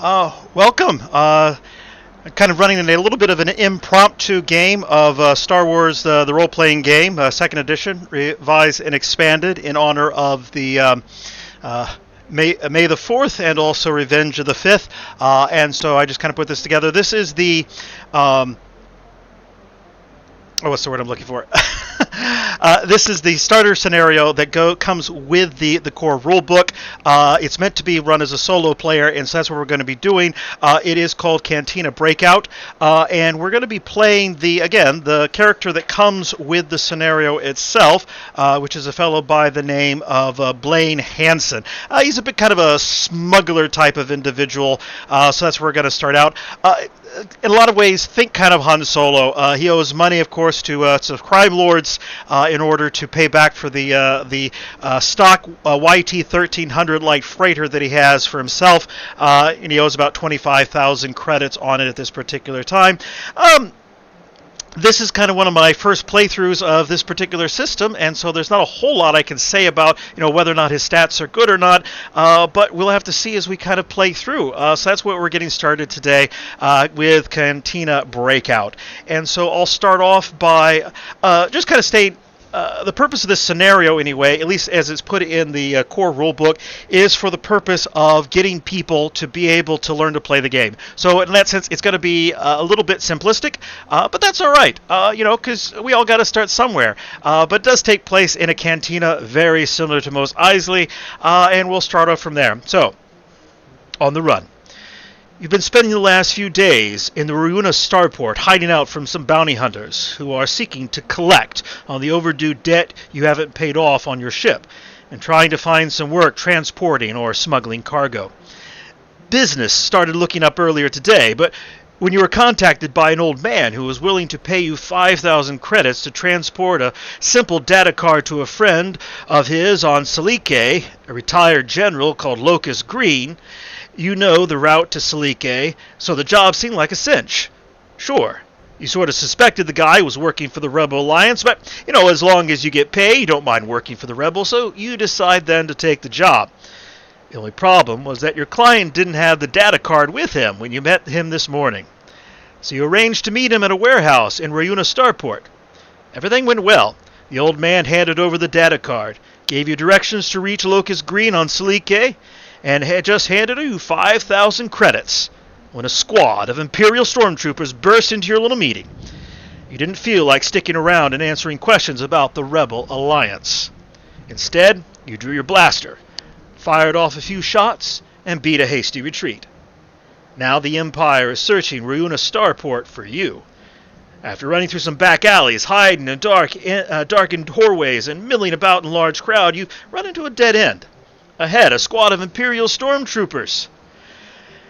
Welcome. Kind of running in a little bit of an impromptu game of Star Wars, the role-playing game, second edition, revised and expanded in honor of the May the 4th and also Revenge of the 5th. And so I just kind of put this together. This is the... what's the word I'm looking for? This is the starter scenario that comes with the core rulebook. It's meant to be run as a solo player, and so that's what we're going to be doing. It is called Cantina Breakout, and we're going to be playing the character that comes with the scenario itself, which is a fellow by the name of Blaine Hansen. He's a bit kind of a smuggler type of individual, so that's where we're going to start out. In a lot of ways, think kind of Han Solo. He owes money, of course, to crime lords in order to pay back for the stock YT 1300 light freighter that he has for himself, and he owes about 25,000 credits on it at this particular time. This is kind of one of my first playthroughs of this particular system, and so there's not a whole lot I can say about whether or not his stats are good or not, but we'll have to see as we kind of play through. So that's what we're getting started today with Cantina Breakout. And so I'll start off by just kind of stating the purpose of this scenario, anyway, at least as it's put in the core rulebook, is for the purpose of getting people to be able to learn to play the game. So in that sense, it's going to be a little bit simplistic, but that's all right, because we all got to start somewhere. But it does take place in a cantina very similar to Mos Eisley, and we'll start off from there. So, on the run. You've been spending the last few days in the Runa starport hiding out from some bounty hunters who are seeking to collect on the overdue debt you haven't paid off on your ship and trying to find some work transporting or smuggling cargo. Business started looking up earlier today, but when you were contacted by an old man who was willing to pay you 5,000 credits to transport a simple data card to a friend of his on Salike, a retired general called Locust Green, you know the route to Salike, so the job seemed like a cinch. Sure, you sort of suspected the guy was working for the Rebel Alliance, but, as long as you get paid, you don't mind working for the Rebels, so you decide then to take the job. The only problem was that your client didn't have the data card with him when you met him this morning. So you arranged to meet him at a warehouse in Runa Starport. Everything went well. The old man handed over the data card, gave you directions to reach Locust Green on Salike, and had just handed you 5,000 credits when a squad of Imperial stormtroopers burst into your little meeting. You didn't feel like sticking around and answering questions about the Rebel Alliance. Instead, you drew your blaster, fired off a few shots, and beat a hasty retreat. Now the Empire is searching Runa Starport for you. After running through some back alleys, hiding in darkened doorways, and milling about in a large crowd, you run into a dead end. Ahead, a squad of Imperial stormtroopers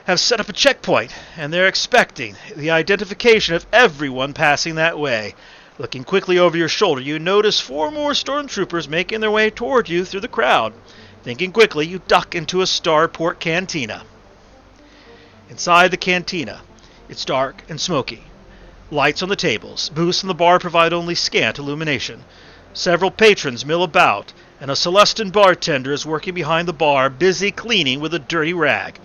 have set up a checkpoint, and they're expecting the identification of everyone passing that way. Looking quickly over your shoulder, you notice 4 more stormtroopers making their way toward you through the crowd. Thinking quickly, you duck into a starport cantina. Inside the cantina, it's dark and smoky. Lights on the tables, booths in the bar provide only scant illumination. Several patrons mill about, and a Celestin bartender is working behind the bar, busy cleaning with a dirty rag.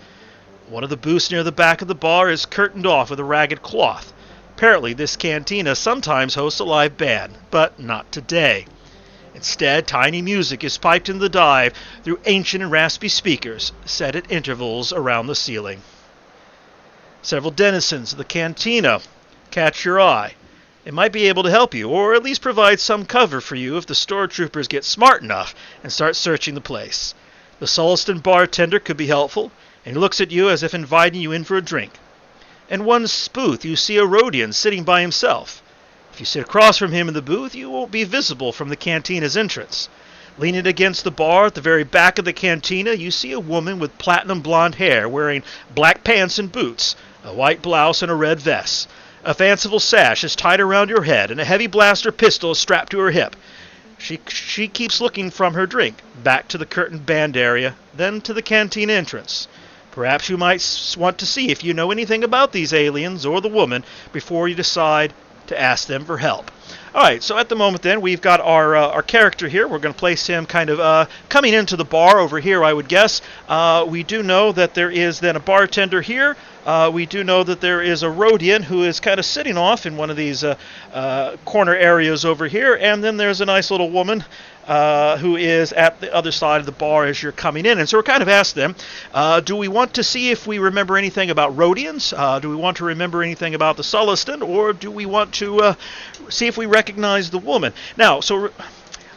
One of the booths near the back of the bar is curtained off with a ragged cloth. Apparently, this cantina sometimes hosts a live band, but not today. Instead, tiny music is piped in the dive through ancient and raspy speakers, set at intervals around the ceiling. Several denizens of the cantina catch your eye. They might be able to help you, or at least provide some cover for you if the stormtroopers get smart enough and start searching the place. The Celestin bartender could be helpful, and he looks at you as if inviting you in for a drink. In one booth, you see a Rodian sitting by himself. If you sit across from him in the booth, you won't be visible from the cantina's entrance. Leaning against the bar at the very back of the cantina, you see a woman with platinum blonde hair wearing black pants and boots, a white blouse and a red vest. A fanciful sash is tied around her head, and a heavy blaster pistol is strapped to her hip. She keeps looking from her drink, back to the curtained band area, then to the canteen entrance. Perhaps you might want to see if you know anything about these aliens or the woman before you decide to ask them for help. All right, so at the moment then, we've got our character here. We're going to place him kind of coming into the bar over here, I would guess. We do know that there is then a bartender here. We do know that there is a Rhodian who is kind of sitting off in one of these corner areas over here. And then there's a nice little woman who is at the other side of the bar as you're coming in. And so we're kind of asked them, do we want to see if we remember anything about Rhodians? Do we want to remember anything about the Sullustan? Or do we want to see if we recognize the woman? Now, so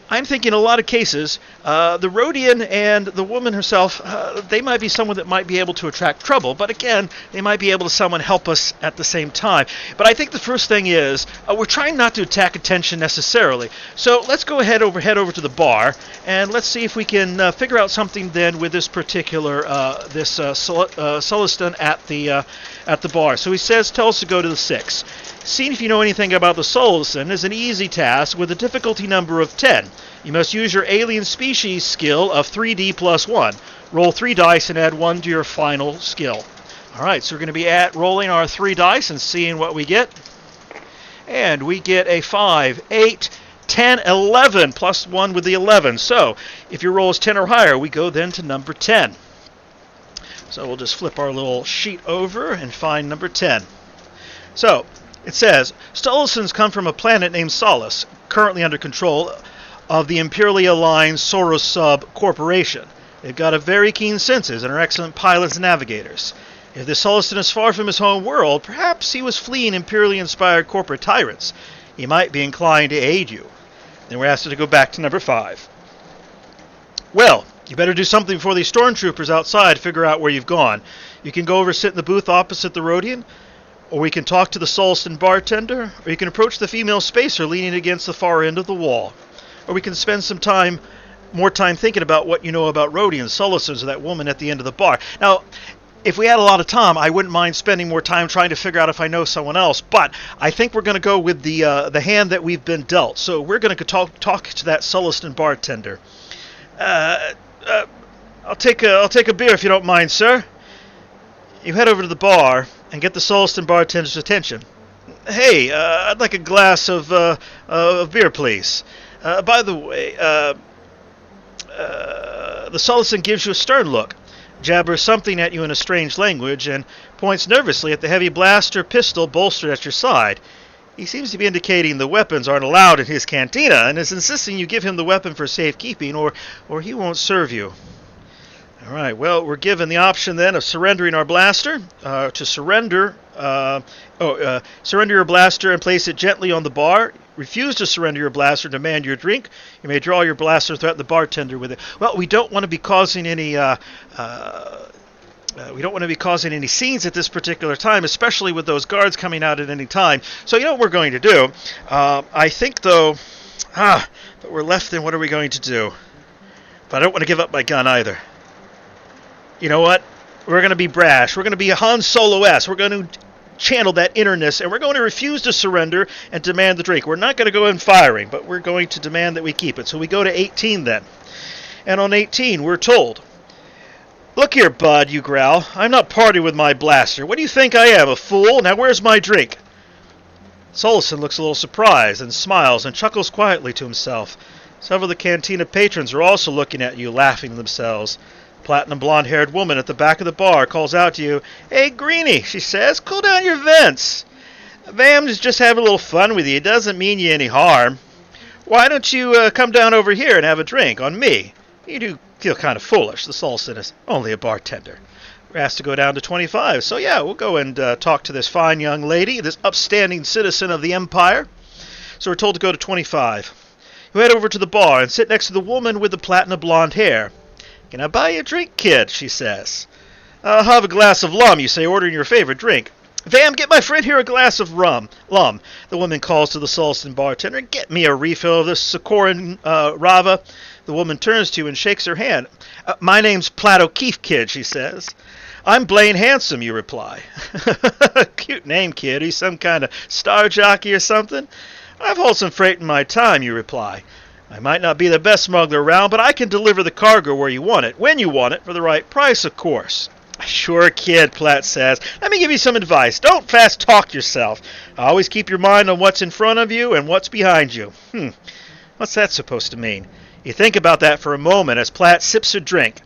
I'm thinking in a lot of cases, the Rhodian and the woman herself, they might be someone that might be able to attract trouble. But again, they might be able to someone help us at the same time. But I think the first thing is, we're trying not to attack attention necessarily. So let's go head over to the bar, and let's see if we can figure out something then with this particular, Sullustan at the bar. So he says, tell us to go to the 6. Seeing if you know anything about the Sullustan is an easy task with a difficulty number of 10. You must use your alien species skill of 3D plus 1. Roll 3 dice and add 1 to your final skill. Alright, so we're going to be rolling our 3 dice and seeing what we get. And we get a 5, 8, 10, 11, plus 1 with the 11. So, if your roll is 10 or higher, we go then to number 10. So we'll just flip our little sheet over and find number 10. So, it says, Sullusans come from a planet named Solus, currently under control of the imperially aligned Soros Sub Corporation. They've got a very keen senses and are excellent pilots and navigators. If the Sullustan is far from his home world, perhaps he was fleeing imperially inspired corporate tyrants. He might be inclined to aid you. Then we're asked to go back to number 5. Well, you better do something before these stormtroopers outside figure out where you've gone. You can go over, sit in the booth opposite the Rhodian, or we can talk to the Sullustan bartender, or you can approach the female spacer leaning against the far end of the wall. Or we can spend more time thinking about what you know about Rhodians, Sullusans, or that woman at the end of the bar. Now, if we had a lot of time, I wouldn't mind spending more time trying to figure out if I know someone else, but I think we're going to go with the hand that we've been dealt. So we're going to talk to that Sullustan bartender. I'll take a beer if you don't mind, sir. You head over to the bar and get the Sullustan bartender's attention. Hey, I'd like a glass of beer, please. By the way, the Sullustan gives you a stern look, jabbers something at you in a strange language, and points nervously at the heavy blaster pistol bolstered at your side. He seems to be indicating the weapons aren't allowed in his cantina, and is insisting you give him the weapon for safekeeping, or he won't serve you. All right, well, we're given the option then of surrendering our blaster. Surrender your blaster and place it gently on the bar. Refuse to surrender your blaster, demand your drink. You may draw your blaster and threaten the bartender with it. Well, we don't want to be causing any scenes at this particular time, especially with those guards coming out at any time. So you know what we're going to do? I think though, but we're left then. What are we going to do? But I don't want to give up my gun either. You know what? We're going to be brash. We're going to be Han Solo-esque. We're going to channel that innerness, and we're going to refuse to surrender and demand the drink. We're not going to go in firing, but we're going to demand that we keep it. So we go to 18 then. And on 18, we're told, "Look here, bud," you growl. "I'm not partying with my blaster. What do you think I am, a fool? Now where's my drink?" Sullustan looks a little surprised and smiles and chuckles quietly to himself. Several of the cantina patrons are also looking at you, laughing to themselves. Platinum blonde-haired woman at the back of the bar calls out to you. "Hey, Greenie," she says, "cool down your vents. Vam is just having a little fun with you. It doesn't mean you any harm. Why don't you come down over here and have a drink on me? You do feel kind of foolish. The Sullustan is only a bartender." We're asked to go down to 25. So yeah, we'll go and talk to this fine young lady, this upstanding citizen of the Empire. So we're told to go to 25. You head over to the bar and sit next to the woman with the platinum blonde hair. "Can I buy you a drink, kid?" she says. "I'll have a glass of lum," you say, ordering your favorite drink. "Vam, get my friend here a glass of lum," the woman calls to the Sullustan bartender. "Get me a refill of this Sokoran Rava." The woman turns to you and shakes her hand. "My name's Plato Keefe, kid," she says. "I'm Blaine Handsome," you reply. "Cute name, kid. Are you some kind of star jockey or something?" "I've hauled some freight in my time," you reply. "I might not be the best smuggler around, but I can deliver the cargo where you want it, when you want it, for the right price, of course." Sure, kid, Platt says. Let me give you some advice. Don't fast talk yourself. Always keep your mind on what's in front of you and what's behind you. What's that supposed to mean? You think about that for a moment as Platt sips a drink.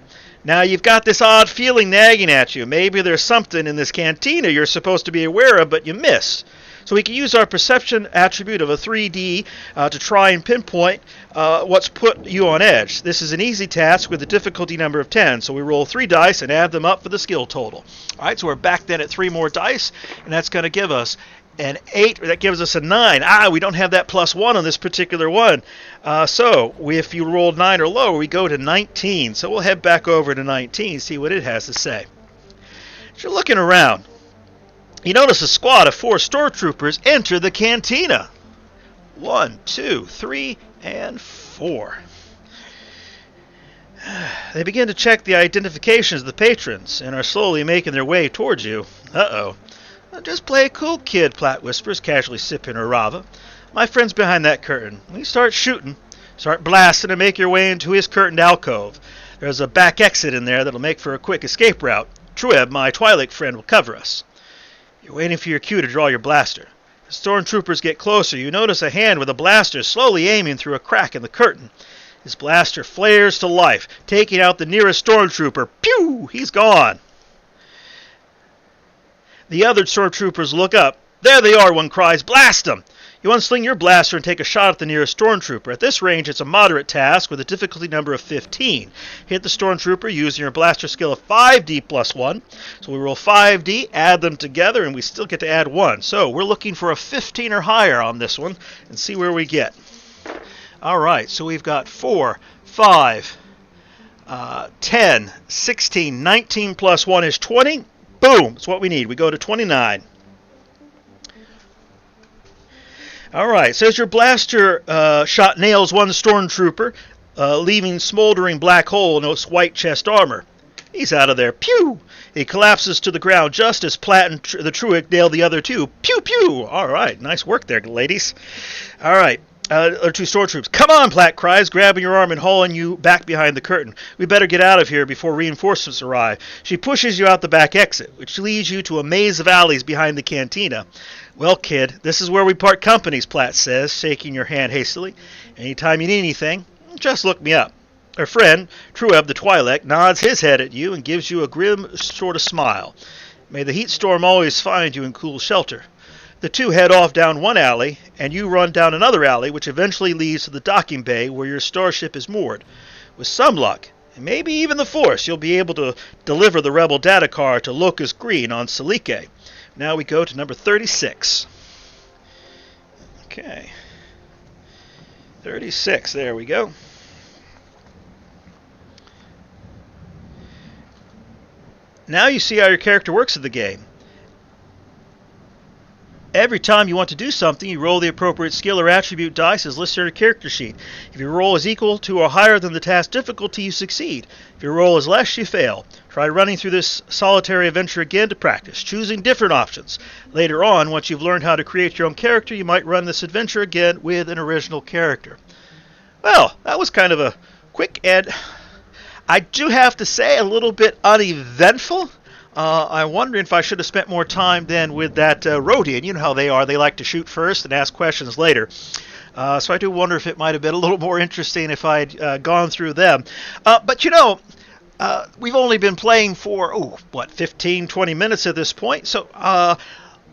Now you've got this odd feeling nagging at you. Maybe there's something in this cantina you're supposed to be aware of, but you miss. So we can use our perception attribute of a 3D to try and pinpoint what's put you on edge. This is an easy task with a difficulty number of 10. So we roll 3 dice and add them up for the skill total. All right, so we're back then at 3 more dice, and that's going to give us an 8, or that gives us a 9. We don't have that +1 on this particular one. So if you rolled 9 or lower, we go to 19. So we'll head back over to 19, see what it has to say. As you're looking around, you notice a squad of 4 stormtroopers enter the cantina. 1, 2, 3, and 4. They begin to check the identifications of the patrons and are slowly making their way towards you. Uh-oh. Just play it cool, kid, Platt whispers, casually sipping her rava. My friend's behind that curtain. We start shooting, start blasting, and make your way into his curtained alcove. There's a back exit in there that'll make for a quick escape route. Trueb, my Twi'lek friend, will cover us. You're waiting for your cue to draw your blaster. As stormtroopers get closer, you notice a hand with a blaster slowly aiming through a crack in the curtain. His blaster flares to life, taking out the nearest stormtrooper. Pew! He's gone. The other stormtroopers look up. There they are, one cries. Blast them! You unsling your blaster and take a shot at the nearest stormtrooper. At this range, it's a moderate task with a difficulty number of 15. Hit the stormtrooper using your blaster skill of 5D plus 1. So we roll 5D, add them together, and we still get to add 1. So we're looking for a 15 or higher on this one and see where we get. All right, so we've got 4, 5, 10, 16, 19 plus 1 is 20. Boom! That's what we need. We go to 29. All right, so as your blaster shot nails one stormtrooper, leaving smoldering black hole in his white chest armor. He's out of there. Pew! He collapses to the ground just as Platt and the Truick nail the other 2. Pew, pew! All right, nice work there, ladies. All right. 2 stormtroopers. Come on, Platt cries, grabbing your arm and hauling you back behind the curtain. We better get out of here before reinforcements arrive. She pushes you out the back exit, which leads you to a maze of alleys behind the cantina. Well, kid, this is where we part companies, Platt says, shaking your hand hastily. Anytime you need anything, just look me up. Her friend, Trueb the Twi'lek, nods his head at you and gives you a grim sort of smile. May the heat storm always find you in cool shelter. The 2 head off down one alley, and you run down another alley, which eventually leads to the docking bay where your starship is moored. With some luck, and maybe even the Force, you'll be able to deliver the Rebel data card to Locust Green on Selike. Now we go to number 36. Okay. 36, there we go. Now you see how your character works in the game. Every time you want to do something, you roll the appropriate skill or attribute dice as listed on your character sheet. If your roll is equal to or higher than the task difficulty, you succeed. If your roll is less, you fail. Try running through this solitary adventure again to practice, choosing different options. Later on, once you've learned how to create your own character, you might run this adventure again with an original character. Well, that was kind of a quick and, I do have to say, a little bit uneventful. I'm wondering if I should have spent more time then with that Rodian. You know how they are. They like to shoot first and ask questions later. So I do wonder if it might have been a little more interesting if I'd gone through them. But, you know, we've only been playing for, 15, 20 minutes at this point. So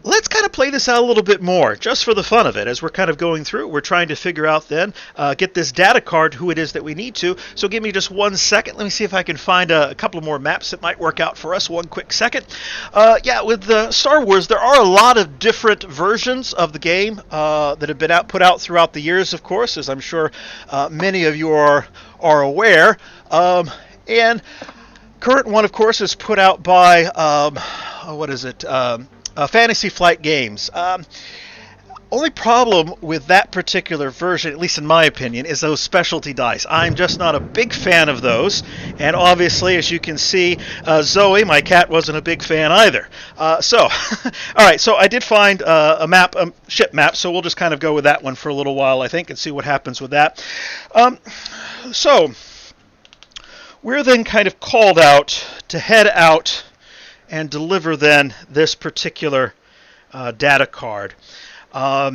let's kind of play this out a little bit more, just for the fun of it. As we're kind of going through, we're trying to figure out then, get this data card, who it is that we need to. So give me just 1 second. Let me see if I can find a couple more maps that might work out for us. 1 quick second. With Star Wars, there are a lot of different versions of the game that have been put out throughout the years, of course, as I'm sure many of you are aware. And current one, of course, is put out by, Fantasy Flight Games. Only problem with that particular version, at least in my opinion, is those specialty dice. I'm just not a big fan of those, and obviously, as you can see, Zoe, my cat, wasn't a big fan either. All right, so I did find a map, ship map, so we'll just kind of go with that one for a little while, I think, and see what happens with that. So we're then kind of called out to head out and deliver then this particular data card. Now,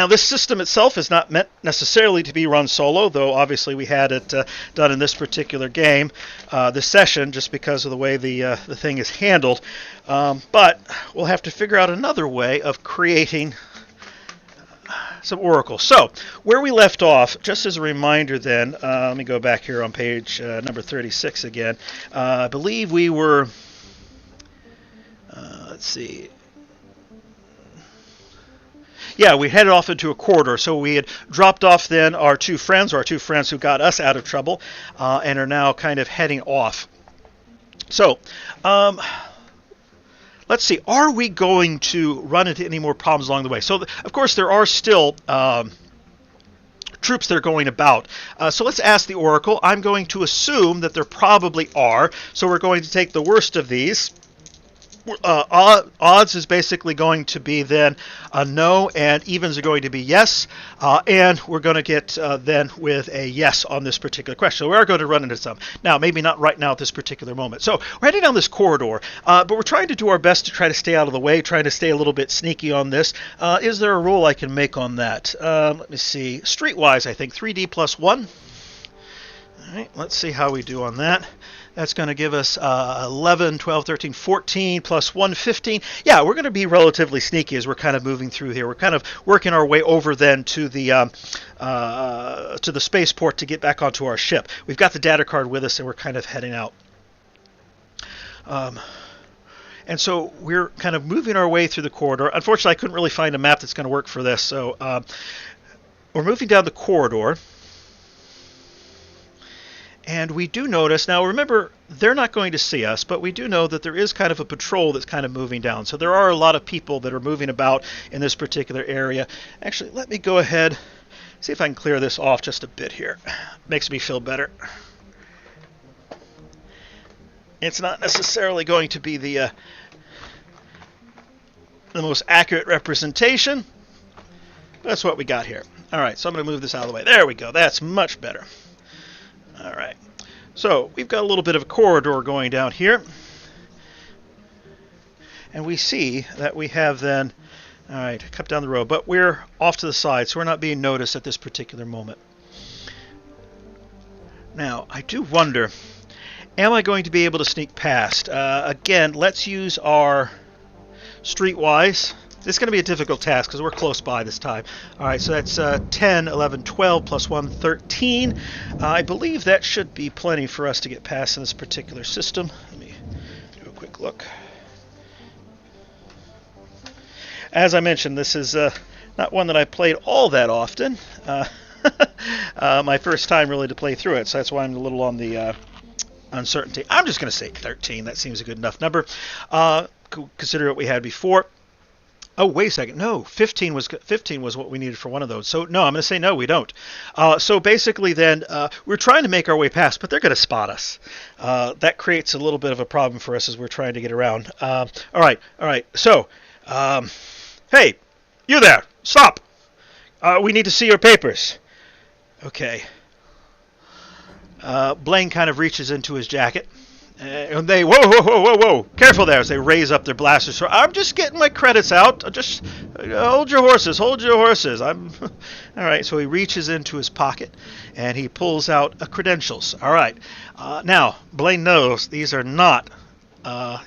this system itself is not meant necessarily to be run solo, though obviously we had it done in this particular game, this session, just because of the way the thing is handled. But we'll have to figure out another way of creating some Oracle. So, where we left off, just as a reminder then, let me go back here on page number 36 again. I believe we were, let's see. Yeah, we headed off into a corridor, so we had dropped off then our two friends who got us out of trouble, and are now kind of heading off. So, let's see, are we going to run into any more problems along the way? So, of course, there are still troops that are going about. So let's ask the Oracle. I'm going to assume that there probably are, so we're going to take the worst of these. Odds is basically going to be then a no, and evens are going to be yes, and we're going to get then with a yes on this particular question. So we are going to run into some. Now, maybe not right now at this particular moment. So we're heading down this corridor, but we're trying to do our best to try to stay out of the way, trying to stay a little bit sneaky on this. Is there a rule I can make on that? Let me see. Streetwise, I think 3D plus 1. All right, let's see how we do on that. That's going to give us 11, 12, 13, 14, plus 1, 15. Yeah, we're going to be relatively sneaky as we're kind of moving through here. We're kind of working our way over then to the spaceport to get back onto our ship. We've got the data card with us, and we're kind of heading out. And so we're kind of moving our way through the corridor. Unfortunately, I couldn't really find a map that's going to work for this. So we're moving down the corridor. And we do notice, now remember, they're not going to see us, but we do know that there is kind of a patrol that's kind of moving down. So there are a lot of people that are moving about in this particular area. Actually, let me go ahead, see if I can clear this off just a bit here. Makes me feel better. It's not necessarily going to be the most accurate representation. That's what we got here. All right, so I'm going to move this out of the way. There we go. That's much better. All right, so we've got a little bit of a corridor going down here, and we see that we have then, all right, cut down the road, but we're off to the side, so we're not being noticed at this particular moment. Now, I do wonder, am I going to be able to sneak past? Again, let's use our streetwise. It's going to be a difficult task because we're close by this time. All right, so that's 10, 11, 12, plus 1, 13. I believe that should be plenty for us to get past in this particular system. Let me do a quick look. As I mentioned, this is not one that I played all that often. My first time really to play through it, so that's why I'm a little on the uncertainty. I'm just going to say 13. That seems a good enough number. Consider what we had before. Oh, wait a second. No, 15 was what we needed for one of those. So, no, I'm going to say no, we don't. So, basically, then, we're trying to make our way past, but they're going to spot us. That creates a little bit of a problem for us as we're trying to get around. All right. So, hey, you there, stop. We need to see your papers. Okay. Blaine kind of reaches into his jacket. And they, whoa, careful there, as they raise up their blasters. So I'm just getting my credits out. Just hold your horses. All right, so he reaches into his pocket, and he pulls out credentials. All right, now, Blaine knows these are not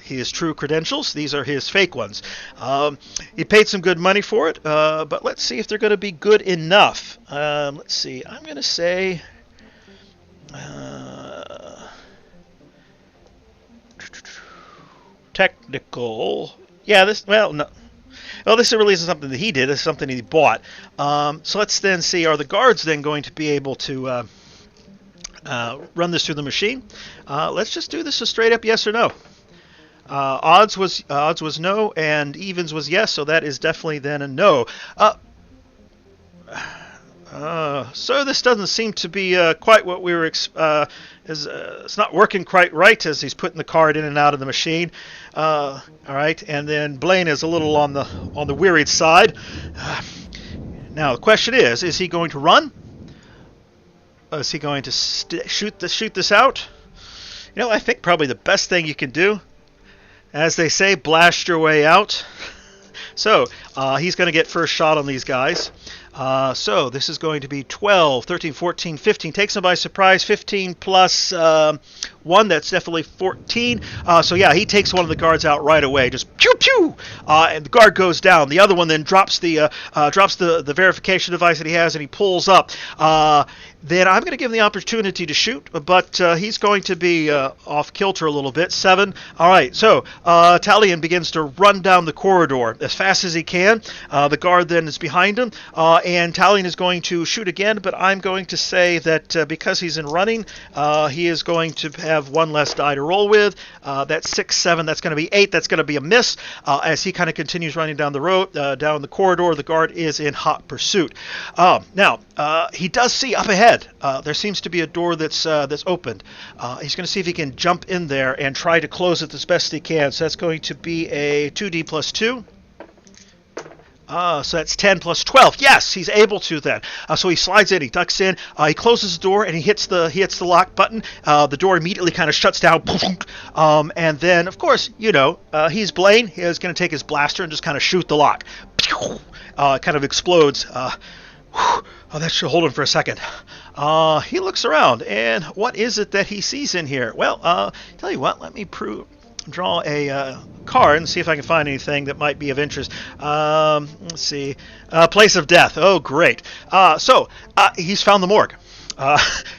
his true credentials. These are his fake ones. He paid some good money for it, but let's see if they're going to be good enough. Let's see, I'm going to say... technical. Yeah, this really isn't something that he did. This is something he bought. So let's then see, are the guards then going to be able to run this through the machine? Let's just do this a straight up yes or no. Odds was no, and evens was yes, so that is definitely then a no. So this doesn't seem to be quite what we were. It's not working quite right as he's putting the card in and out of the machine. All right, and then Blaine is a little on the wearied side. Now the question is he going to run? Is he going to shoot this out? You know, I think probably the best thing you can do, as they say, blast your way out. So he's going to get first shot on these guys. So this is going to be 12, 13, 14, 15. Takes him by surprise. 15 plus 1. That's definitely 14. So yeah, he takes one of the guards out right away. Just pew pew, and the guard goes down. The other one then drops the verification device that he has, and he pulls up. Then I'm going to give him the opportunity to shoot, but he's going to be off kilter a little bit. 7. All right, so Talion begins to run down the corridor as fast as he can. The guard then is behind him, and Talion is going to shoot again, but I'm going to say that because he's in running, he is going to have one less die to roll with. That's 6, 7. That's going to be 8. That's going to be a miss as he kind of continues running down the road, down the corridor. The guard is in hot pursuit. Now, he does see up ahead. There seems to be a door that's opened. He's going to see if he can jump in there and try to close it as best he can. So that's going to be a 2d plus 2. So that's 10 plus 12. Yes, he's able to then. So he slides in, he ducks in, he closes the door, and he hits the lock button. The door immediately kind of shuts down. And then, of course, you know, he's Blaine. He's going to take his blaster and just kind of shoot the lock. It kind of explodes. Oh, that should hold him for a second. He looks around, and what is it that he sees in here? Well, tell you what, let me draw a card and see if I can find anything that might be of interest. Let's see. Place of death. Oh, great. So he's found the morgue.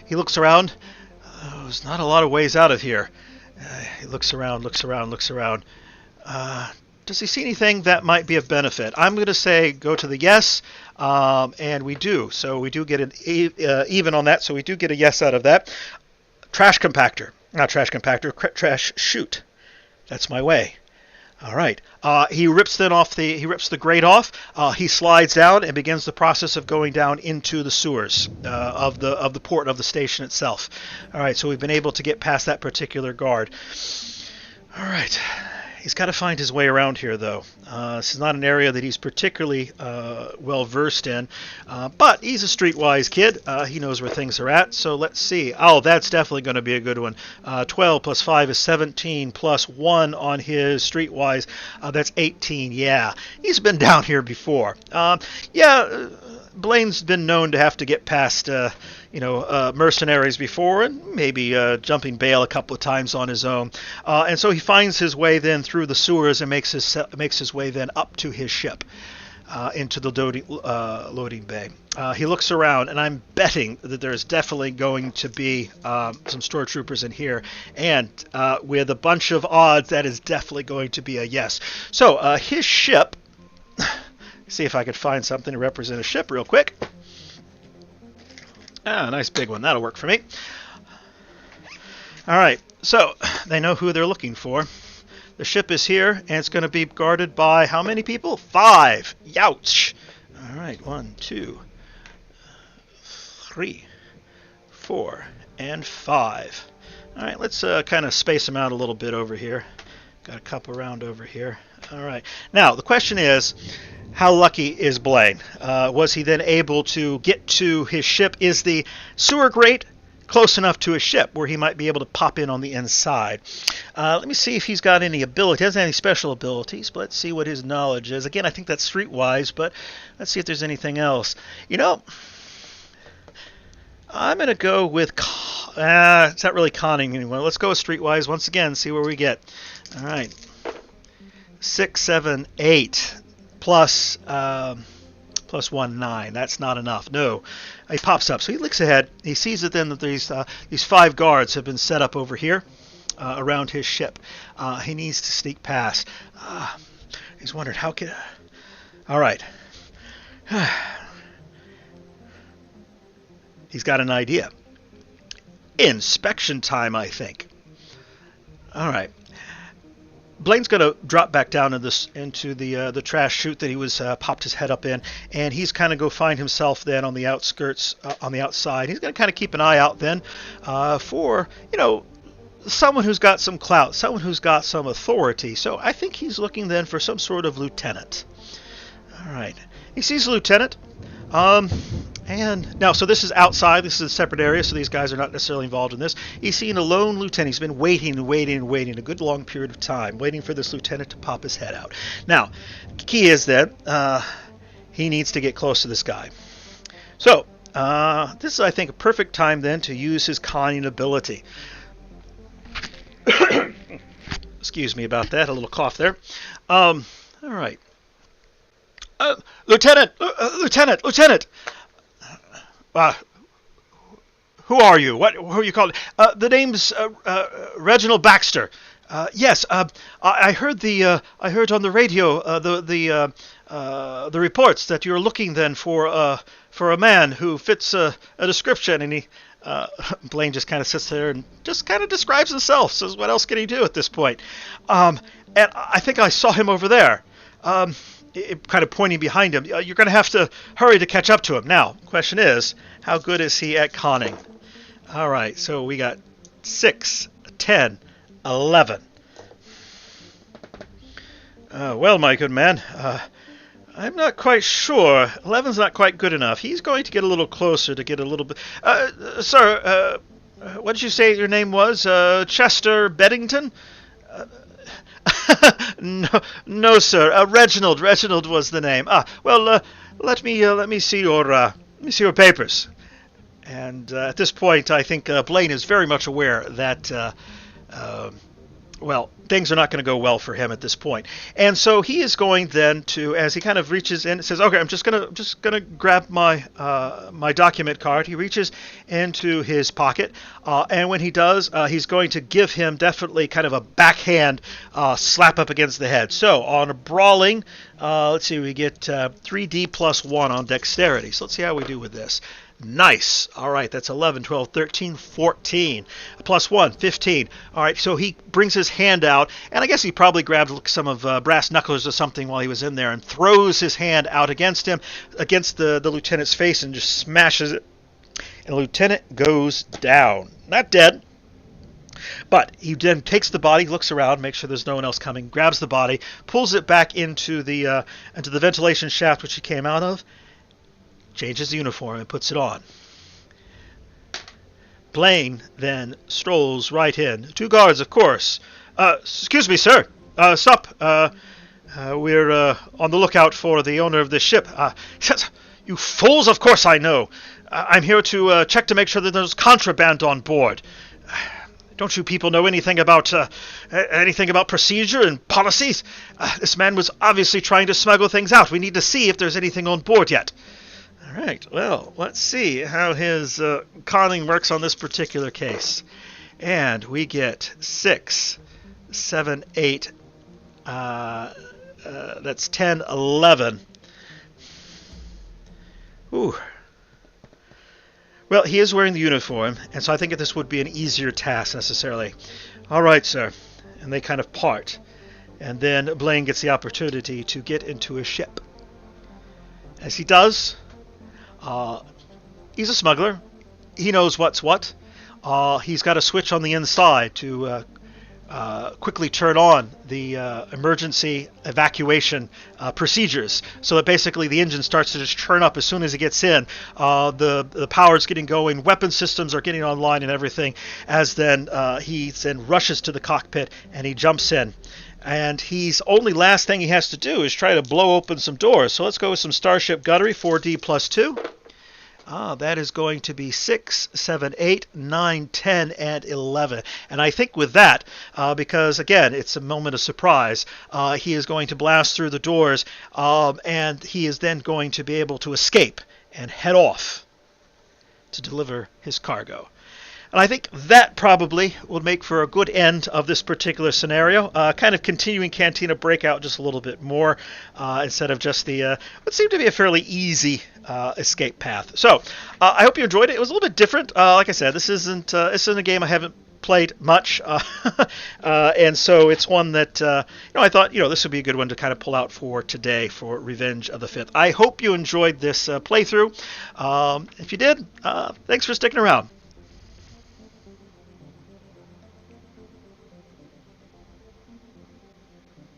He looks around. There's not a lot of ways out of here. He looks around. Does he see anything that might be of benefit? I'm going to say go to the yes, and we do. So we do get an even on that, so we do get a yes out of that. Trash compactor. Not trash compactor, trash chute. That's my way. All right. He rips the grate off. He slides down and begins the process of going down into the sewers of the port of the station itself. All right. So we've been able to get past that particular guard. All right. He's got to find his way around here, though. This is not an area that he's particularly well versed in, but he's a streetwise kid. He knows where things are at. So let's see. Oh, that's definitely going to be a good one. 12 plus 5 is 17 plus 1 on his streetwise. That's 18. Yeah, he's been down here before. Blaine's been known to have to get past mercenaries before, and maybe jumping bail a couple of times on his own. And so he finds his way then through the sewers and makes his way then up to his ship, into the loading bay. He looks around, and I'm betting that there's definitely going to be some stormtroopers in here, and with a bunch of odds, that is definitely going to be a yes. So his ship, see if I could find something to represent a ship real quick. Ah, nice big one. That'll work for me. All right, so they know who they're looking for. The ship is here, and it's going to be guarded by how many people? 5. Youch. All right, 1, 2, 3, 4, and 5. All right, let's kind of space them out a little bit over here. Got a couple around over here. All right. Now, the question is, how lucky is Blaine? Was he then able to get to his ship? Is the sewer grate close enough to his ship where he might be able to pop in on the inside? Let me see if he's got any ability. He doesn't have any special abilities, but let's see what his knowledge is. Again, I think that's streetwise, but let's see if there's anything else. You know, I'm going to go with... it's not really conning anyone. Let's go with streetwise once again, see where we get. All right. 6, 7, 8 plus 1, 9. That's not enough. No. He pops up. So he looks ahead. He sees that then that these 5 guards have been set up over here around his ship. He needs to sneak past. He's wondering how can... All right. He's got an idea. Inspection time, I think. All right. Blaine's going to drop back down into the trash chute that he was popped his head up in, and he's kind of go find himself then on the outskirts, on the outside. He's going to kind of keep an eye out then for, someone who's got some clout, someone who's got some authority. So I think he's looking then for some sort of lieutenant. All right. He sees a lieutenant. And now, so this is outside. This is a separate area, so these guys are not necessarily involved in this. He's seen a lone lieutenant. He's been waiting a good long period of time, waiting for this lieutenant to pop his head out. Now, the key is that he needs to get close to this guy. So, this is, I think, a perfect time then to use his conning ability. Excuse me about that, a little cough there. All right. Lieutenant! Who are you? Who are you called? The name's Reginald Baxter. Yes. I heard on the radio the reports that you're looking then for a man who fits a description, and he. Blaine just kind of sits there and just kind of describes himself. Says, "What else can he do at this point?" And I think I saw him over there. Kind of pointing behind him. You're going to have to hurry to catch up to him. Now, question is, how good is he at conning? All right, so we got 6, 10, 11. Well, my good man, I'm not quite sure. 11's not quite good enough. He's going to get a little closer to get a little bit... sir, what did you say your name was? Chester Beddington? No, sir. Reginald. Reginald was the name. Well, let me see your papers. And at this point, I think Blaine is very much aware that, things are not going to go well for him at this point. And so he is going then to, as he kind of reaches in, says, "Okay, I'm just gonna grab my my document card." He reaches into his pocket, and when he does, he's going to give him definitely kind of a backhand slap up against the head. So on a brawling, let's see, we get 3D plus 1 on dexterity. So let's see how we do with this. Nice. All right, that's 11, 12, 13, 14. Plus 1, 15. All right, so he brings his hand out, and I guess he probably grabbed some of brass knuckles or something while he was in there and throws his hand out against him, against the lieutenant's face, and just smashes it. And the lieutenant goes down. Not dead, but he then takes the body, looks around, makes sure there's no one else coming, grabs the body, pulls it back into the ventilation shaft which he came out of, changes the uniform and puts it on. Blaine then strolls right in. 2 guards, of course. Excuse me, sir. Stop. We're on the lookout for the owner of this ship. You fools, of course I know. I'm here to check to make sure that there's contraband on board. Don't you people know anything about procedure and policies? This man was obviously trying to smuggle things out. We need to see if there's anything on board yet. All right, well, let's see how his conning works on this particular case. And we get 6, 7, 8, that's 10, 11. Ooh. Well, he is wearing the uniform, and so I think that this would be an easier task necessarily. All right, sir. And they kind of part. And then Blaine gets the opportunity to get into a ship. As he does... he's a smuggler. He knows what's what. He's got a switch on the inside to quickly turn on the emergency evacuation procedures, so that basically the engine starts to just churn up as soon as it gets in. The power's getting going, weapon systems are getting online and everything, as then he then rushes to the cockpit and he jumps in. And he's only last thing he has to do is try to blow open some doors. So let's go with some Starship Gunnery, 4D plus 2. That is going to be 6, 7, 8, 9, 10, and 11. And I think with that, because, again, it's a moment of surprise, he is going to blast through the doors, and he is then going to be able to escape and head off to deliver his cargo. And I think that probably will make for a good end of this particular scenario, kind of continuing Cantina Breakout just a little bit more, instead of just the what seemed to be a fairly easy escape path. So I hope you enjoyed it. It was a little bit different. Like I said, this isn't a game I haven't played much, and so it's one that I thought this would be a good one to kind of pull out for today for Revenge of the Fifth. I hope you enjoyed this playthrough. If you did, thanks for sticking around.